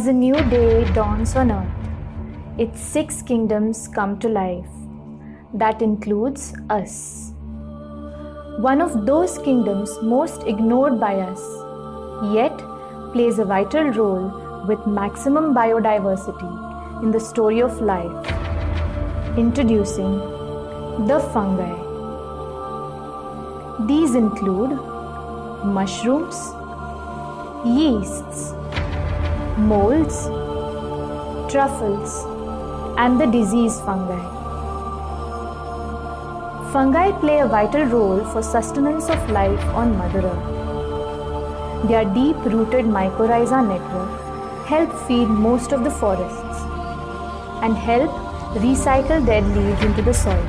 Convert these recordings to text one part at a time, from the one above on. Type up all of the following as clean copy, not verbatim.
As a new day dawns on earth, its 6 kingdoms come to life. That includes us. One of those kingdoms most ignored by us, yet plays a vital role with maximum biodiversity in the story of life. Introducing the fungi. These include mushrooms, yeasts, molds, truffles, and the disease fungi. Fungi play a vital role for sustenance of life on Mother Earth. Their deep-rooted mycorrhiza network help feed most of the forests and help recycle dead leaves into the soil.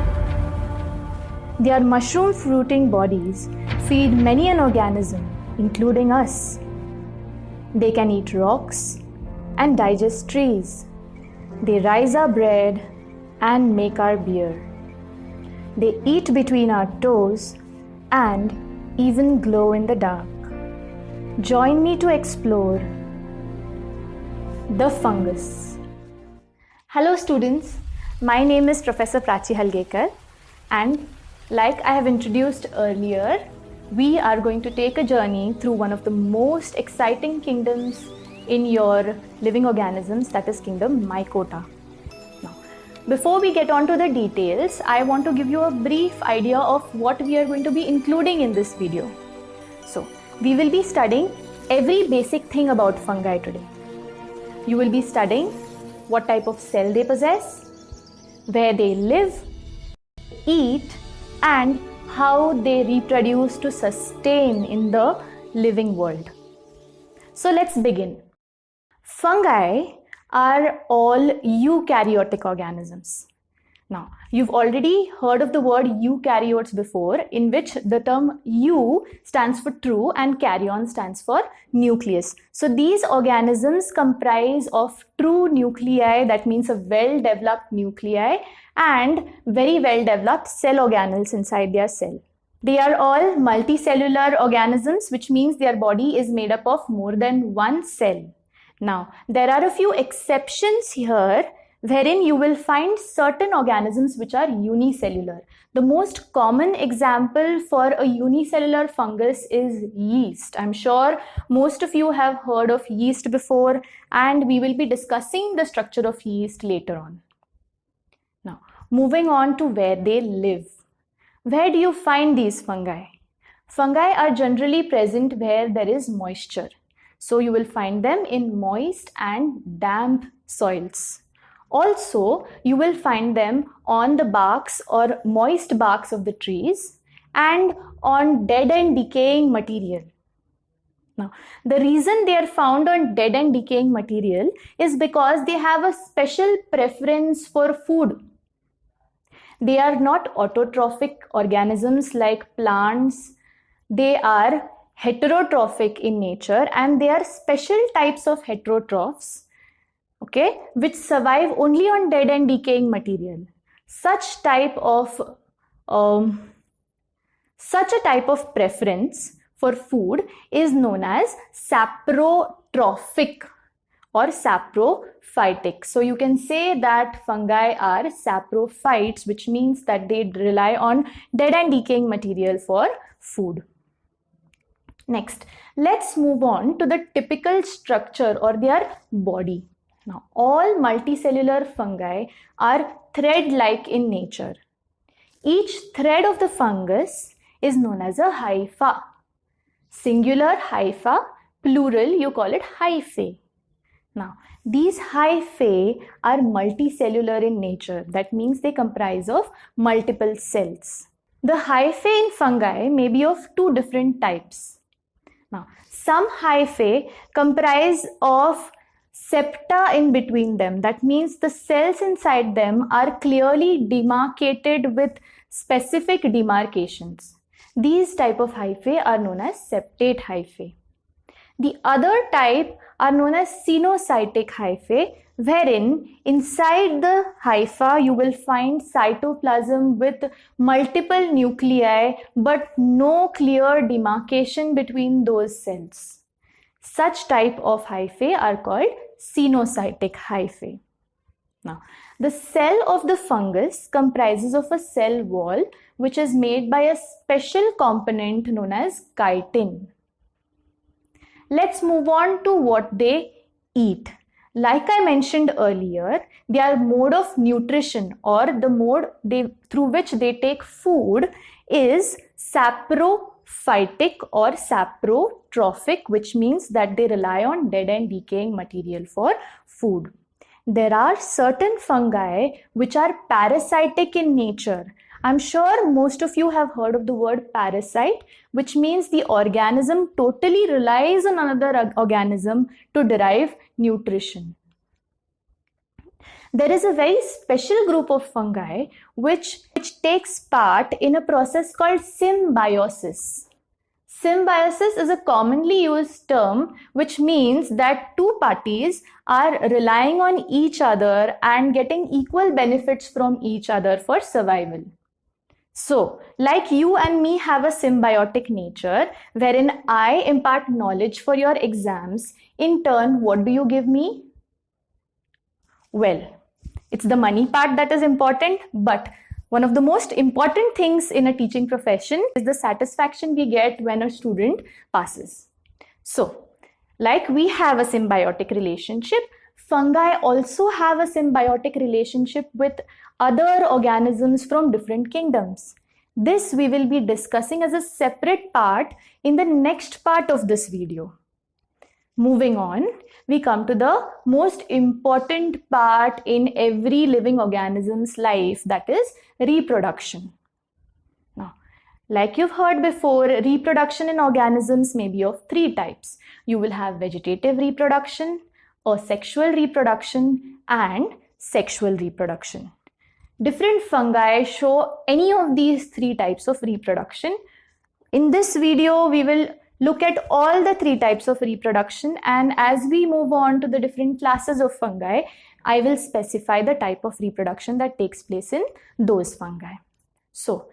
Their mushroom-fruiting bodies feed many an organism, including us. They can eat rocks and digest trees. They rise our bread and make our beer. They eat between our toes and even glow in the dark. Join me to explore the fungus. Hello students, my name is Prof.Prachi Halgekar, and like I have introduced earlier, we are going to take a journey through one of the most exciting kingdoms in your living organisms, that is kingdom mycota. Now, before we get on to the details, I want to give you a brief idea of what we are going to be including in this video. So, we will be studying every basic thing about fungi today. You will be studying what type of cell they possess, where they live, eat, and how they reproduce to sustain in the living world. So let's begin. Fungi are all eukaryotic organisms. Now, you've already heard of the word eukaryotes before, in which the term eu stands for true and karyon stands for nucleus. So these organisms comprise of true nuclei, that means a well-developed nuclei, and very well-developed cell organelles inside their cell. They are all multicellular organisms, which means their body is made up of more than one cell. Now, there are a few exceptions here, wherein you will find certain organisms which are unicellular. The most common example for a unicellular fungus is yeast. I'm sure most of you have heard of yeast before, and we will be discussing the structure of yeast later on. Now, moving on to where they live. Where do you find these fungi? Fungi are generally present where there is moisture. So you will find them in moist and damp soils. Also, you will find them on the barks or moist barks of the trees and on dead and decaying material. Now, the reason they are found on dead and decaying material is because they have a special preference for food. They are not autotrophic organisms like plants. They are heterotrophic in nature, and they are special types of heterotrophs, okay, which survive only on dead and decaying material. Such a type of preference for food is known as saprotrophic or saprophytic. So you can say that fungi are saprophytes, which means that they rely on dead and decaying material for food. Next, let's move on to the typical structure or their body. Now, all multicellular fungi are thread-like in nature. Each thread of the fungus is known as a hypha. Singular hypha, plural you call it hyphae. Now, these hyphae are multicellular in nature. That means they comprise of multiple cells. The hyphae in fungi may be of two different types. Now, some hyphae comprise of septa in between them. That means the cells inside them are clearly demarcated with specific demarcations. These type of hyphae are known as septate hyphae. The other type are known as cenocytic hyphae, wherein inside the hypha you will find cytoplasm with multiple nuclei but no clear demarcation between those cells. Such type of hyphae are called cenocytic hyphae. Now, the cell of the fungus comprises of a cell wall which is made by a special component known as chitin. Let's move on to what they eat. Like I mentioned earlier, their mode of nutrition, or the mode through which they take food, is saprophytic or saprotrophic, which means that they rely on dead and decaying material for food. There are certain fungi which are parasitic in nature. I'm sure most of you have heard of the word parasite, which means the organism totally relies on another organism to derive nutrition. There is a very special group of fungi which takes part in a process called symbiosis. Symbiosis is a commonly used term which means that two parties are relying on each other and getting equal benefits from each other for survival. So, like you and me have a symbiotic nature wherein I impart knowledge for your exams, in turn, what do you give me? Well, it's the money part that is important, but one of the most important things in a teaching profession is the satisfaction we get when a student passes. So, like we have a symbiotic relationship, fungi also have a symbiotic relationship with other organisms from different kingdoms. This we will be discussing as a separate part in the next part of this video. Moving on, we come to the most important part in every living organism's life, that is reproduction. Now, like you've heard before, reproduction in organisms may be of three types. You will have vegetative reproduction, asexual reproduction, and sexual reproduction. Different fungi show any of these three types of reproduction. In this video, we will look at all the three types of reproduction, and as we move on to the different classes of fungi, I will specify the type of reproduction that takes place in those fungi. So,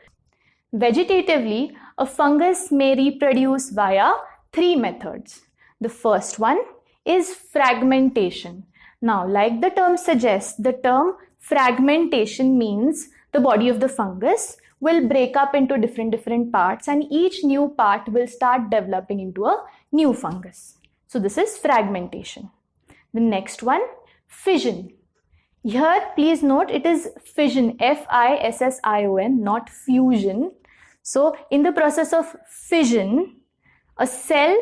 vegetatively, a fungus may reproduce via three methods. The first one is fragmentation. Now, like the term suggests, the term fragmentation means the body of the fungus will break up into different parts, and each new part will start developing into a new fungus. So this is fragmentation. The next one, fission. Here, please note, it is fission, F-I-S-S-I-O-N, not fusion. So in the process of fission, a cell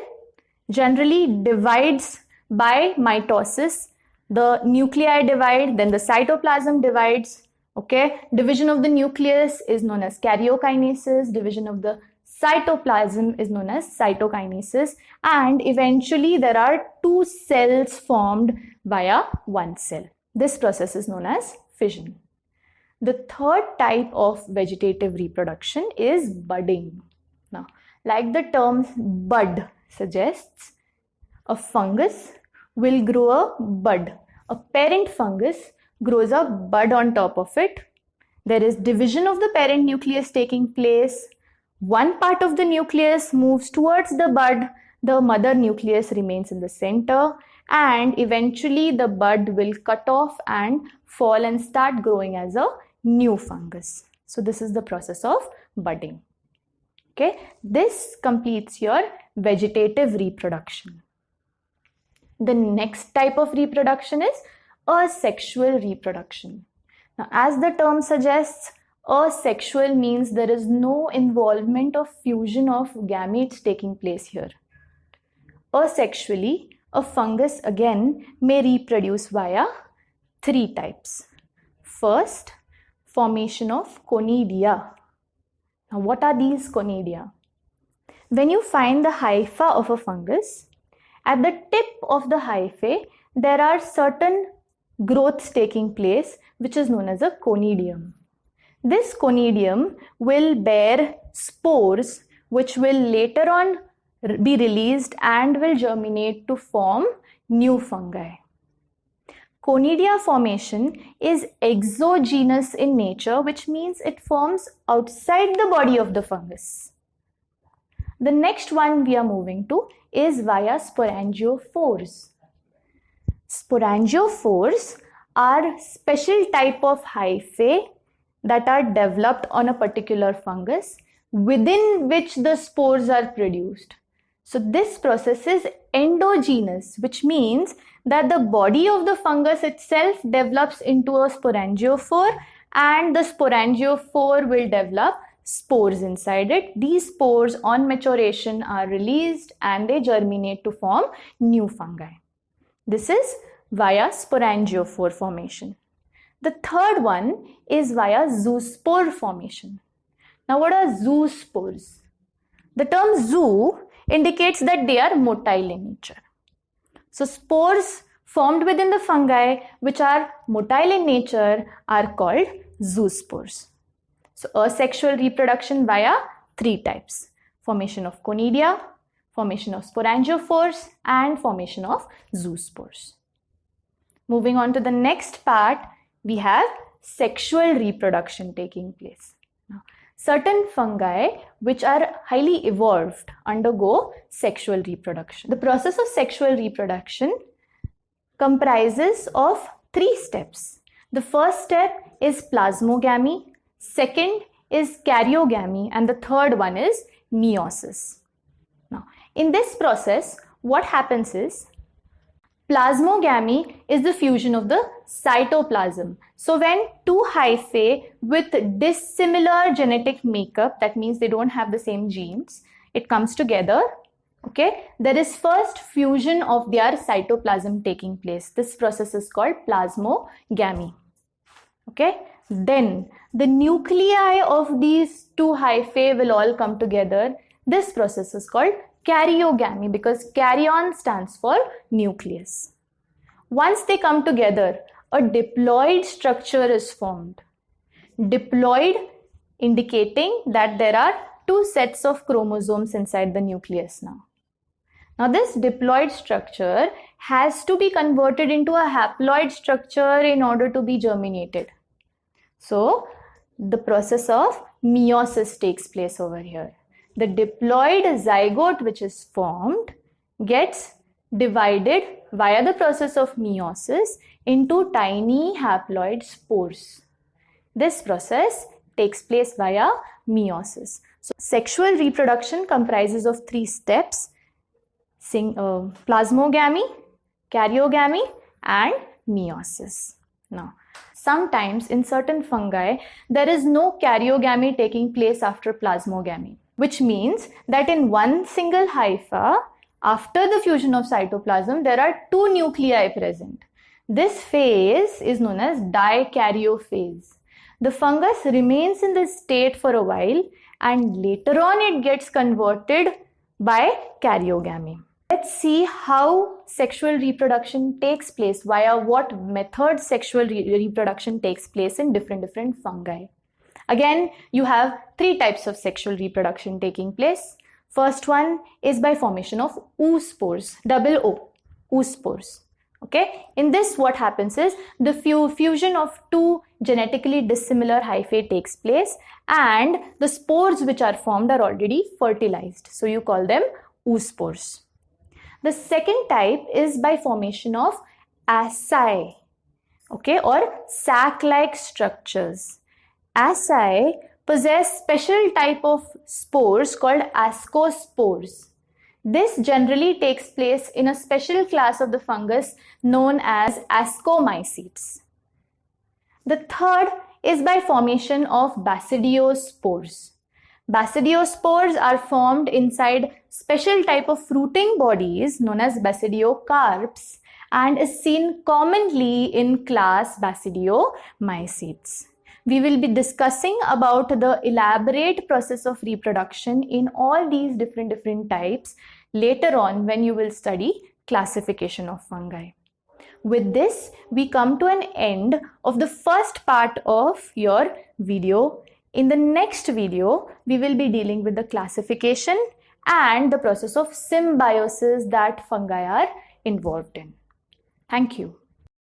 generally divides by mitosis. The nuclei divide, then the cytoplasm divides. Okay, division of the nucleus is known as karyokinesis, division of the cytoplasm is known as cytokinesis, and eventually there are two cells formed via one cell. This process is known as fission. The third type of vegetative reproduction is budding. Now, like the term bud suggests, a fungus will grow a bud. A parent fungus grows a bud on top of it. There is division of the parent nucleus taking place. One part of the nucleus moves towards the bud. The mother nucleus remains in the center, and eventually the bud will cut off and fall and start growing as a new fungus. So this is the process of budding. Okay, this completes your vegetative reproduction. The next type of reproduction is asexual reproduction. Now, as the term suggests, asexual means there is no involvement of fusion of gametes taking place here. Asexually, a fungus again may reproduce via three types. First, formation of conidia. Now, what are these conidia? When you find the hypha of a fungus, at the tip of the hyphae, there are certain growths taking place, which is known as a conidium. This conidium will bear spores, which will later on be released and will germinate to form new fungi. Conidia formation is exogenous in nature, which means it forms outside the body of the fungus. The next one we are moving to is via sporangiophores. Sporangiophores are special type of hyphae that are developed on a particular fungus within which the spores are produced. So this process is endogenous, which means that the body of the fungus itself develops into a sporangiophore, and the sporangiophore will develop spores inside it. These spores on maturation are released and they germinate to form new fungi. This is via sporangiophore formation. The third one is via zoospore formation. Now, what are zoospores? The term zoo indicates that they are motile in nature. So, spores formed within the fungi which are motile in nature are called zoospores. So, asexual reproduction via three types: formation of conidia, formation of sporangiophores, and formation of zoospores. Moving on to the next part, we have sexual reproduction taking place. Now, certain fungi which are highly evolved undergo sexual reproduction. The process of sexual reproduction comprises of three steps. The first step is plasmogamy, second is karyogamy, and the third one is meiosis. Now, in this process, what happens is plasmogamy is the fusion of the cytoplasm. So when two hyphae with dissimilar genetic makeup, that means they don't have the same genes, it comes together, okay, there is first fusion of their cytoplasm taking place. This process is called plasmogamy. Okay, then the nuclei of these two hyphae will all come together. This process is called karyogamy because karyon stands for nucleus. Once they come together, a diploid structure is formed. Diploid indicating that there are two sets of chromosomes inside the nucleus now. Now this diploid structure has to be converted into a haploid structure in order to be germinated. So the process of meiosis takes place over here. The diploid zygote which is formed gets divided via the process of meiosis into tiny haploid spores. This process takes place via meiosis. So sexual reproduction comprises of three steps: plasmogamy, karyogamy, and meiosis. Now, sometimes in certain fungi, there is no karyogamy taking place after plasmogamy, which means that in one single hypha, after the fusion of cytoplasm, there are two nuclei present. This phase is known as dikaryophase. The fungus remains in this state for a while and later on it gets converted by karyogamy. Let's see how sexual reproduction takes place, via what method sexual reproduction takes place in different fungi. Again, you have three types of sexual reproduction taking place. First one is by formation of oospores, double O, oospores. Okay, in this what happens is the fusion of two genetically dissimilar hyphae takes place and the spores which are formed are already fertilized. So you call them oospores. The second type is by formation of asci, okay, or sac-like structures. Asci possess special type of spores called ascospores. This generally takes place in a special class of the fungus known as ascomycetes. The third is by formation of basidiospores. Basidiospores are formed inside special type of fruiting bodies known as basidiocarps and is seen commonly in class Basidiomycetes. We will be discussing about the elaborate process of reproduction in all these different types later on when you will study classification of fungi. With this, we come to an end of the first part of your video. In the next video, we will be dealing with the classification and the process of symbiosis that fungi are involved in. Thank you.